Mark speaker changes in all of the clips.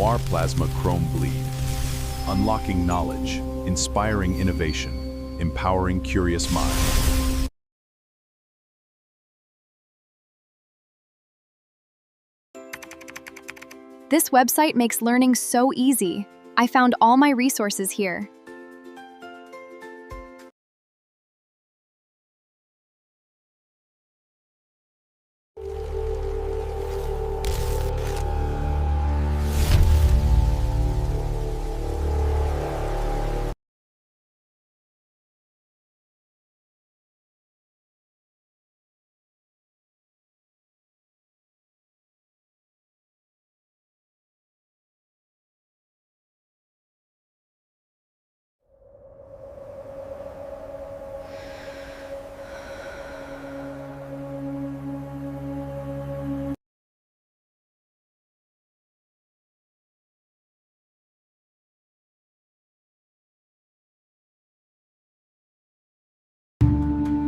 Speaker 1: Noir Plasma Chrome Bleed. Unlocking knowledge, inspiring innovation, empowering curious minds.
Speaker 2: This website makes learning so easy. I found all my resources here.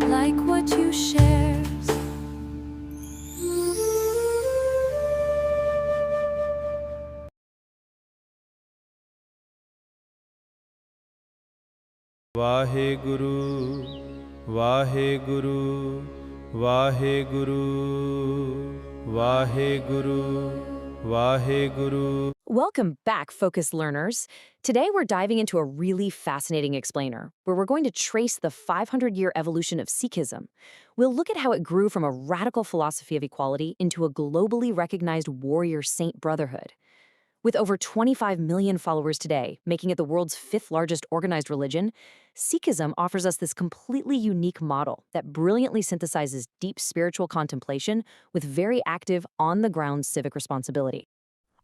Speaker 3: Like what you share.
Speaker 4: Vaheguru, Vaheguru, Vaheguru, Vaheguru, Vaheguru.
Speaker 5: Welcome back, focused learners. Today we're diving into a really fascinating explainer, where we're going to trace the 500-year evolution of Sikhism. We'll look at how it grew from a radical philosophy of equality into a globally recognized warrior saint brotherhood. With over 25 million followers today, making it the world's 5th largest organized religion, Sikhism offers us this completely unique model that brilliantly synthesizes deep spiritual contemplation with very active, on-the-ground civic responsibility.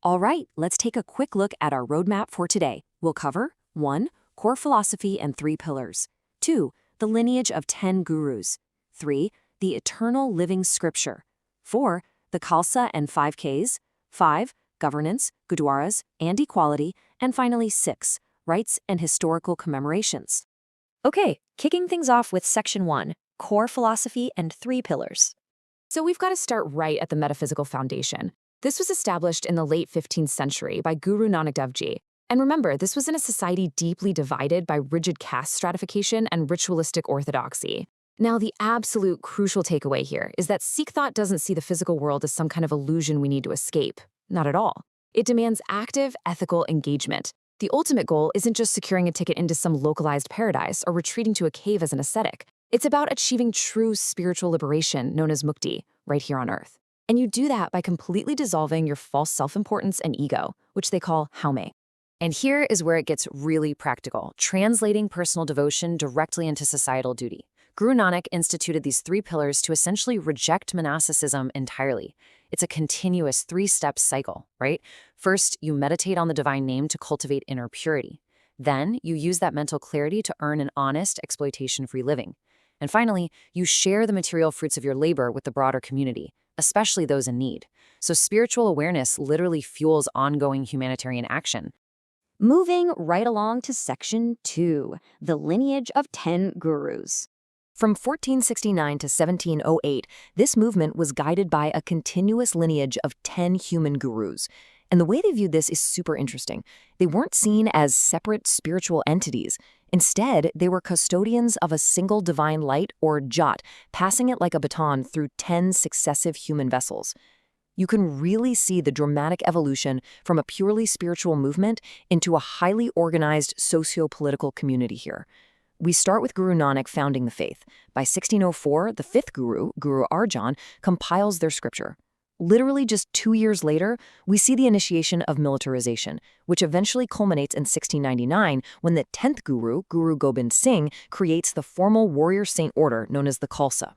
Speaker 5: All right, let's take a quick look at our roadmap for today. We'll cover 1. Core philosophy and 3 pillars. 2. The lineage of 10 gurus. 3. The eternal living scripture. 4. The Khalsa and 5 Ks. 5. Governance, gurdwaras, and equality. And finally 6. Rites and historical commemorations. Okay, kicking things off with Section 1, Core philosophy and 3 pillars. So we've got to start right at the metaphysical foundation. This was established in the late 15th century by Guru Nanak Dev Ji. And remember, this was in a society deeply divided by rigid caste stratification and ritualistic orthodoxy. Now, the absolute crucial takeaway here is that Sikh thought doesn't see the physical world as some kind of illusion we need to escape. Not at all. It demands active, ethical engagement. The ultimate goal isn't just securing a ticket into some localized paradise or retreating to a cave as an ascetic. It's about achieving true spiritual liberation, known as mukti, right here on Earth. And you do that by completely dissolving your false self-importance and ego, which they call haume. And here is where it gets really practical, translating personal devotion directly into societal duty. Guru Nanak instituted these 3 pillars to essentially reject monasticism entirely. It's a continuous 3-step cycle, right? First, you meditate on the divine name to cultivate inner purity. Then, you use that mental clarity to earn an honest, exploitation-free living. And finally, you share the material fruits of your labor with the broader community, especially those in need. So spiritual awareness literally fuels ongoing humanitarian action.
Speaker 6: Moving right along to Section 2, the lineage of 10 gurus.
Speaker 5: From 1469 to 1708, this movement was guided by a continuous lineage of 10 human gurus. And the way they viewed this is super interesting. They weren't seen as separate spiritual entities. Instead, they were custodians of a single divine light, or jot, passing it like a baton through 10 successive human vessels. You can really see the dramatic evolution from a purely spiritual movement into a highly organized socio-political community here. We start with Guru Nanak founding the faith. By 1604, the 5th guru, Guru Arjan, compiles their scripture. Literally just 2 years later, we see the initiation of militarization, which eventually culminates in 1699 when the 10th guru, Guru Gobind Singh, creates the formal warrior saint order known as the Khalsa.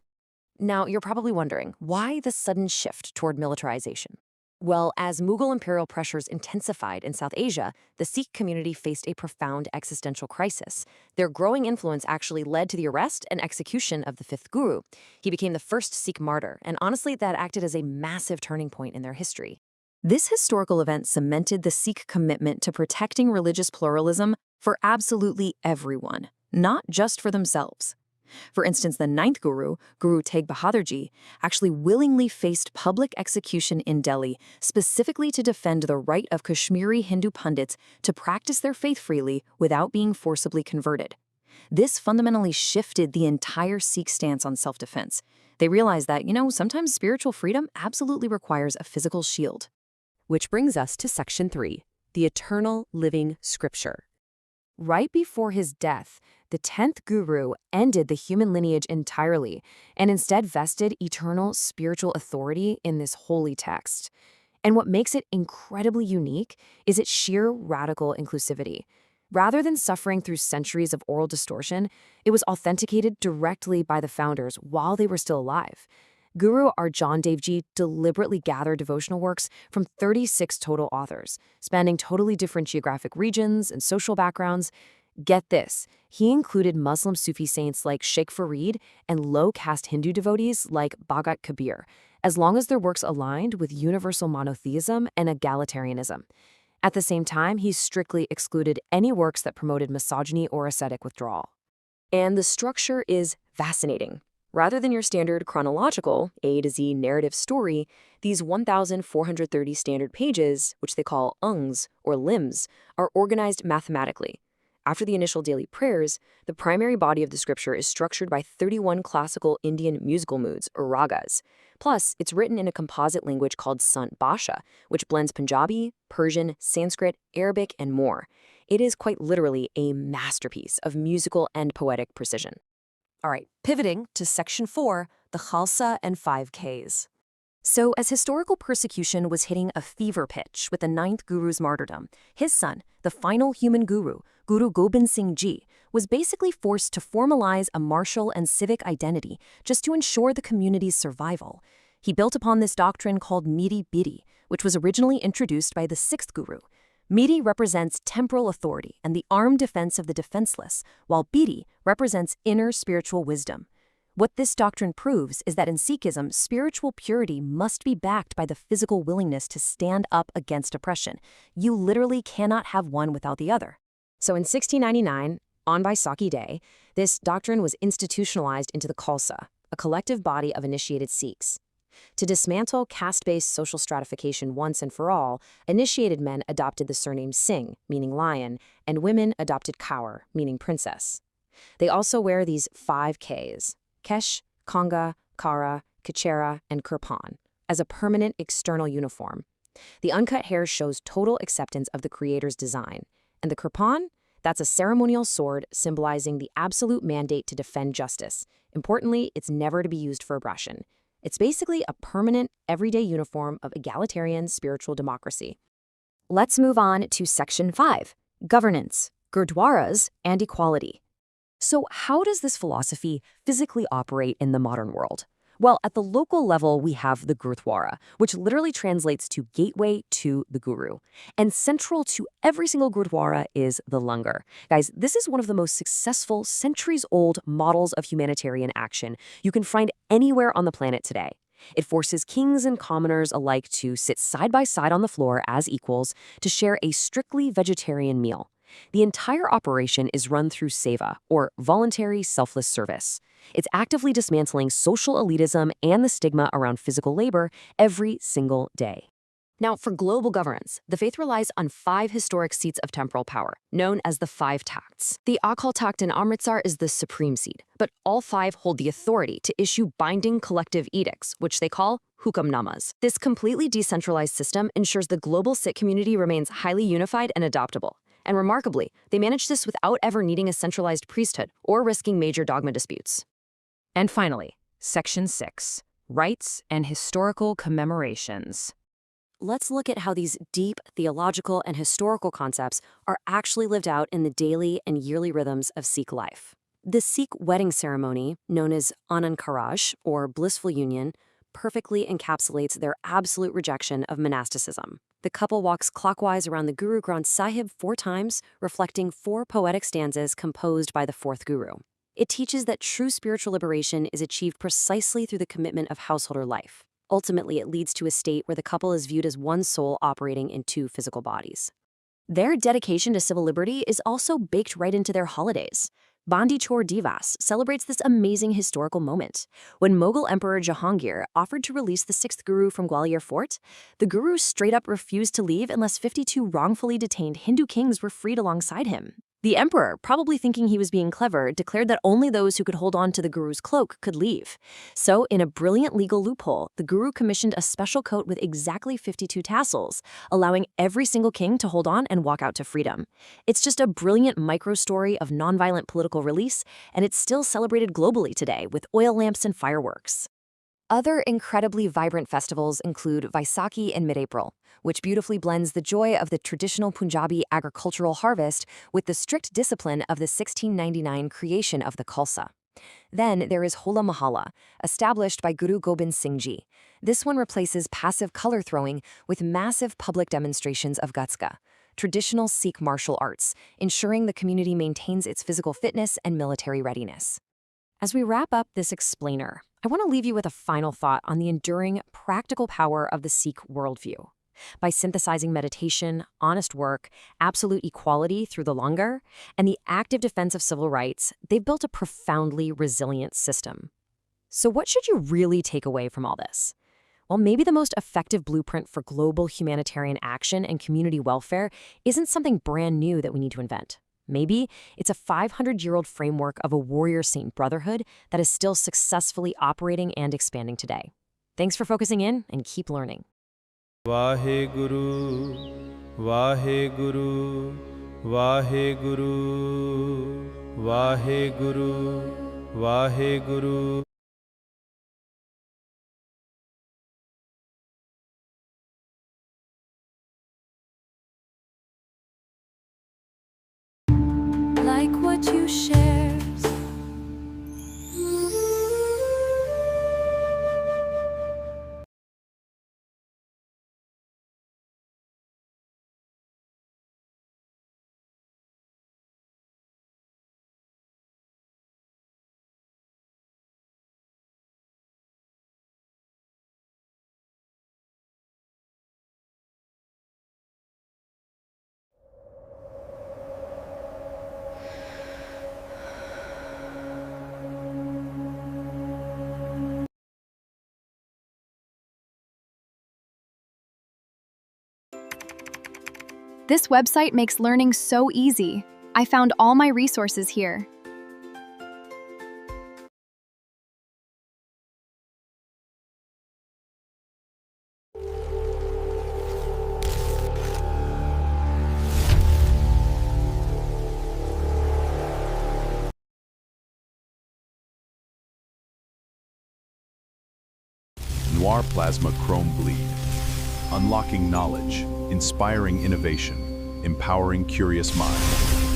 Speaker 5: Now, you're probably wondering, why the sudden shift toward militarization? Well, as Mughal imperial pressures intensified in South Asia, the Sikh community faced a profound existential crisis. Their growing influence actually led to the arrest and execution of the 5th guru. He became the first Sikh martyr, and honestly, that acted as a massive turning point in their history. This historical event cemented the Sikh commitment to protecting religious pluralism for absolutely everyone, not just for themselves. For instance, the ninth guru, Guru Tegh Bahadur Ji, actually willingly faced public execution in Delhi, specifically to defend the right of Kashmiri Hindu pundits to practice their faith freely without being forcibly converted. This fundamentally shifted the entire Sikh stance on self-defense. They realized that, sometimes spiritual freedom absolutely requires a physical shield. Which brings us to Section 3, the eternal living scripture. Right before his death, the 10th guru ended the human lineage entirely and instead vested eternal spiritual authority in this holy text. And what makes it incredibly unique is its sheer radical inclusivity. Rather than suffering through centuries of oral distortion, it was authenticated directly by the founders while they were still alive. Guru Arjan Dev Ji deliberately gathered devotional works from 36 total authors, spanning totally different geographic regions and social backgrounds. Get this, he included Muslim Sufi saints like Sheikh Farid and low-caste Hindu devotees like Bhagat Kabir, as long as their works aligned with universal monotheism and egalitarianism. At the same time, he strictly excluded any works that promoted misogyny or ascetic withdrawal. And the structure is fascinating. Rather than your standard chronological A to Z narrative story, these 1,430 standard pages, which they call ungs or limbs, are organized mathematically. After the initial daily prayers, the primary body of the scripture is structured by 31 classical Indian musical moods, or ragas. Plus, it's written in a composite language called Sant Bhasha, which blends Punjabi, Persian, Sanskrit, Arabic, and more. It is quite literally a masterpiece of musical and poetic precision. All right, pivoting to Section 4, the Khalsa and 5Ks. So, as historical persecution was hitting a fever pitch with the 9th guru's martyrdom, his son, the final human guru, Guru Gobind Singh Ji, was basically forced to formalize a martial and civic identity just to ensure the community's survival. He built upon this doctrine called Miri Biri, which was originally introduced by the 6th guru. Miri represents temporal authority and the armed defense of the defenseless, while Biri represents inner spiritual wisdom. What this doctrine proves is that in Sikhism, spiritual purity must be backed by the physical willingness to stand up against oppression. You literally cannot have one without the other. So in 1699, on Baisakhi Day, this doctrine was institutionalized into the Khalsa, a collective body of initiated Sikhs. To dismantle caste-based social stratification once and for all, initiated men adopted the surname Singh, meaning lion, and women adopted Kaur, meaning princess. They also wear these 5 Ks, Kesh, Kanga, Kara, Kachera, and Kirpan, as a permanent external uniform. The uncut hair shows total acceptance of the creator's design. And the Kirpan? That's a ceremonial sword symbolizing the absolute mandate to defend justice. Importantly, it's never to be used for aggression. It's basically a permanent, everyday uniform of egalitarian spiritual democracy. Let's move on to Section 5, Governance, Gurdwaras, and Equality. So how does this philosophy physically operate in the modern world? Well, at the local level, we have the Gurdwara, which literally translates to gateway to the guru. And central to every single Gurdwara is the langar. Guys, this is one of the most successful, centuries-old models of humanitarian action you can find anywhere on the planet today. It forces kings and commoners alike to sit side by side on the floor as equals to share a strictly vegetarian meal. The entire operation is run through seva, or voluntary selfless service. It's actively dismantling social elitism and the stigma around physical labor every single day. Now, for global governance, the faith relies on 5 historic seats of temporal power, known as the 5 Takhts. The Akal Takht in Amritsar is the supreme seat, but all 5 hold the authority to issue binding collective edicts, which they call hukamnamas. This completely decentralized system ensures the global Sikh community remains highly unified and adoptable. And remarkably, they manage this without ever needing a centralized priesthood or risking major dogma disputes. And finally, Section 6, Rites and Historical Commemorations. Let's look at how these deep theological and historical concepts are actually lived out in the daily and yearly rhythms of Sikh life. The Sikh wedding ceremony, known as Anand Karaj, or blissful union, perfectly encapsulates their absolute rejection of monasticism. The couple walks clockwise around the Guru Granth Sahib 4 times, reflecting 4 poetic stanzas composed by the 4th Guru. It teaches that true spiritual liberation is achieved precisely through the commitment of householder life. Ultimately, it leads to a state where the couple is viewed as one soul operating in 2 physical bodies. Their dedication to civil liberty is also baked right into their holidays. Bandi Chor Divas celebrates this amazing historical moment. When Mughal Emperor Jahangir offered to release the sixth Guru from Gwalior Fort, the Guru straight up refused to leave unless 52 wrongfully detained Hindu kings were freed alongside him. The emperor, probably thinking he was being clever, declared that only those who could hold on to the Guru's cloak could leave. So, in a brilliant legal loophole, the Guru commissioned a special coat with exactly 52 tassels, allowing every single king to hold on and walk out to freedom. It's just a brilliant micro-story of nonviolent political release, and it's still celebrated globally today with oil lamps and fireworks. Other incredibly vibrant festivals include Vaisakhi in mid-April, which beautifully blends the joy of the traditional Punjabi agricultural harvest with the strict discipline of the 1699 creation of the Khalsa. Then there is Hola Mahalla, established by Guru Gobind Singh Ji. This one replaces passive color throwing with massive public demonstrations of Gatska, traditional Sikh martial arts, ensuring the community maintains its physical fitness and military readiness. As we wrap up this explainer, I want to leave you with a final thought on the enduring, practical power of the Sikh worldview. By synthesizing meditation, honest work, absolute equality through the Langar, and the active defense of civil rights, they've built a profoundly resilient system. So what should you really take away from all this? Well, maybe the most effective blueprint for global humanitarian action and community welfare isn't something brand new that we need to invent. Maybe it's a 500-year-old framework of a warrior-saint brotherhood that is still successfully operating and expanding today. Thanks for focusing in, and keep learning.
Speaker 4: Vaheguru, Vaheguru, Vaheguru, Vaheguru, Vaheguru.
Speaker 3: Like what you shared.
Speaker 2: This website makes learning so easy. I found all my resources here.
Speaker 1: Noir Plasma Chrome Bleed. Unlocking knowledge, inspiring innovation, empowering curious minds.